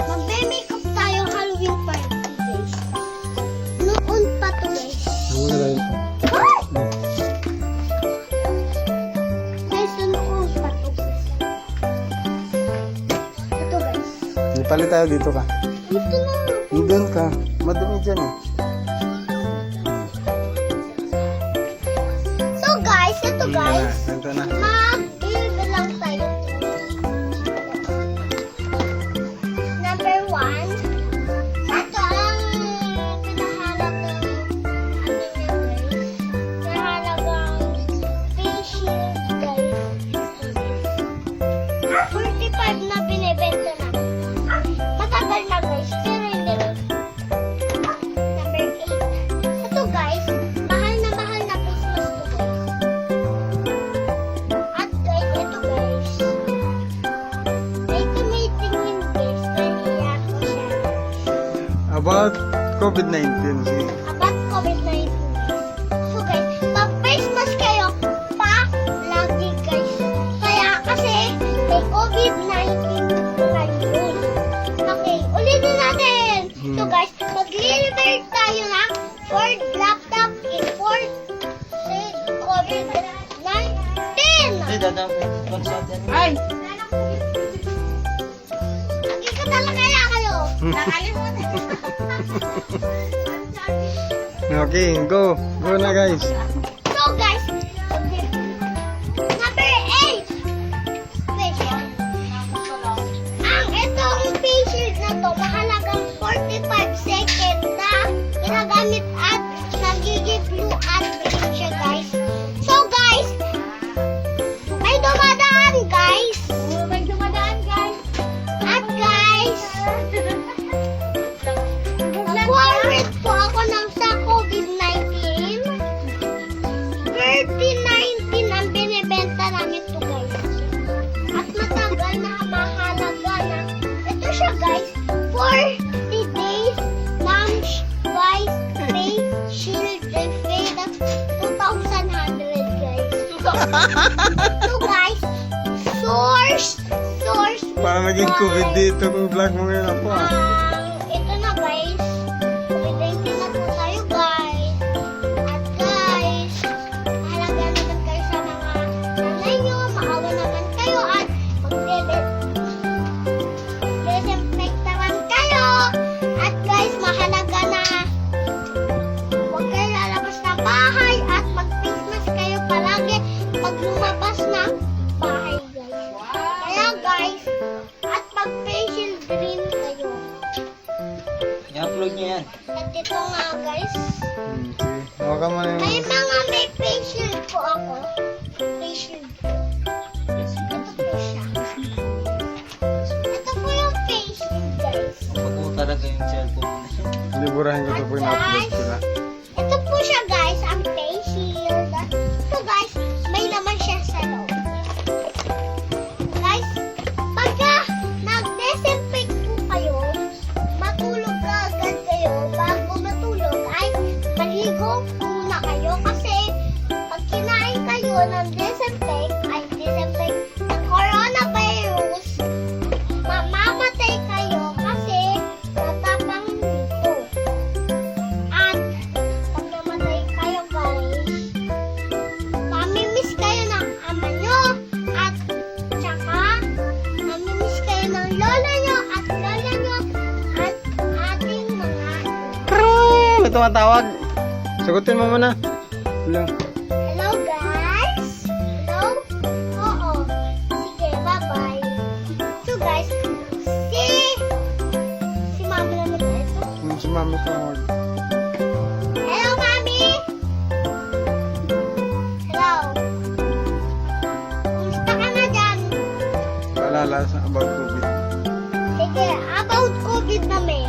Magme-makeup tayo Halloween party, guys. Noon pa to, guys. Guys, noon pa to. Ito, guys. Palit tayo dito ka. Ito na. Doon ka. Madumi dyan eh. So, guys, ito, guys. Ito na. Mag-build lang tayo. Number 1. Ito ang pinahalagang pinahalagang face shield, guys. 45 na binibenta na. Matagal na, guys. Pero hindi rin. Number 8. Ito, guys. Mahal na Christmas to, guys. At guys, ito, guys. May tingin, guys. Kaya ko siya. About COVID-19. See? About COVID-19. So, guys, pag Christmas kayo, lagi, guys. Kaya kasi, may COVID-19 ngayon. Okay, ulitin natin. So, guys, mag-deliver tayo ng Ford laptop in Ford COVID-19. Ay! Lagi ka talaga kayo. Nakalimutan. Okay, go. Go na guys. So, guys, number 8. Ang itong face shield na to, mahalagang 45 seconds na ginagamit at nagiging blue at green siya, guys. So, guys, may dumadaan, guys. May dumadaan, guys. At, guys, worried po ako ng sa COVID-19. 30-19 ang binibenta namin to, guys. At matagal na mahalaga na. Ito siya, guys. 40 days lunch twice face shield and fade at 2,100, guys. So, guys, source. Para maging COVID dito kung vlog mo ngayon ako ah. Ito na, guys. COVID-19 na po tayo, guys. At guys, mahalaga naman kayo sa mga nanay nyo. Maawa naman kayo at mag-desinfect naman kayo. At guys, mahalaga na huwag kayo lalabas ng bahay at mag-face mask kayo palagi pag lumabas ng bahay, guys. Kaya, guys, at mag-face shield green kayo. I-upload niya yan. At ito nga, guys. Sige. Hawa ka muna May yung... mga may face shield po ako. Face shield. Ito po siya. Ito po yung face shield, guys. Pag mo talaga yung cellphone. Liburahin ko ito po yung upload ko na. Ito po siya, guys, ang face shield. So, guys, may laman siya sa loob. Guys, pagka nag-desinfect po kayo, matulog ka agad kayo. Bago matulog ay maligo muna kayo kasi pag kinain kayo ng disinfect ay disinfect ng coronavirus, mamamatay kayo kasi natapang nito. At pag namatay kayo, guys, mamimiss kayo ng ama nyo at tsaka mamimiss kayo ng lola nyo at lola nyo at ating mga May tumatawag. Sagutin mo muna. Hello. hello, guys. Hello? Oo. Sige, bye-bye. So, guys, si mama na naman ito. Si mami tumawag. Hello, mami. Hello. Kumusta ka na dyan? Paalala sa about COVID. Sige, about COVID na may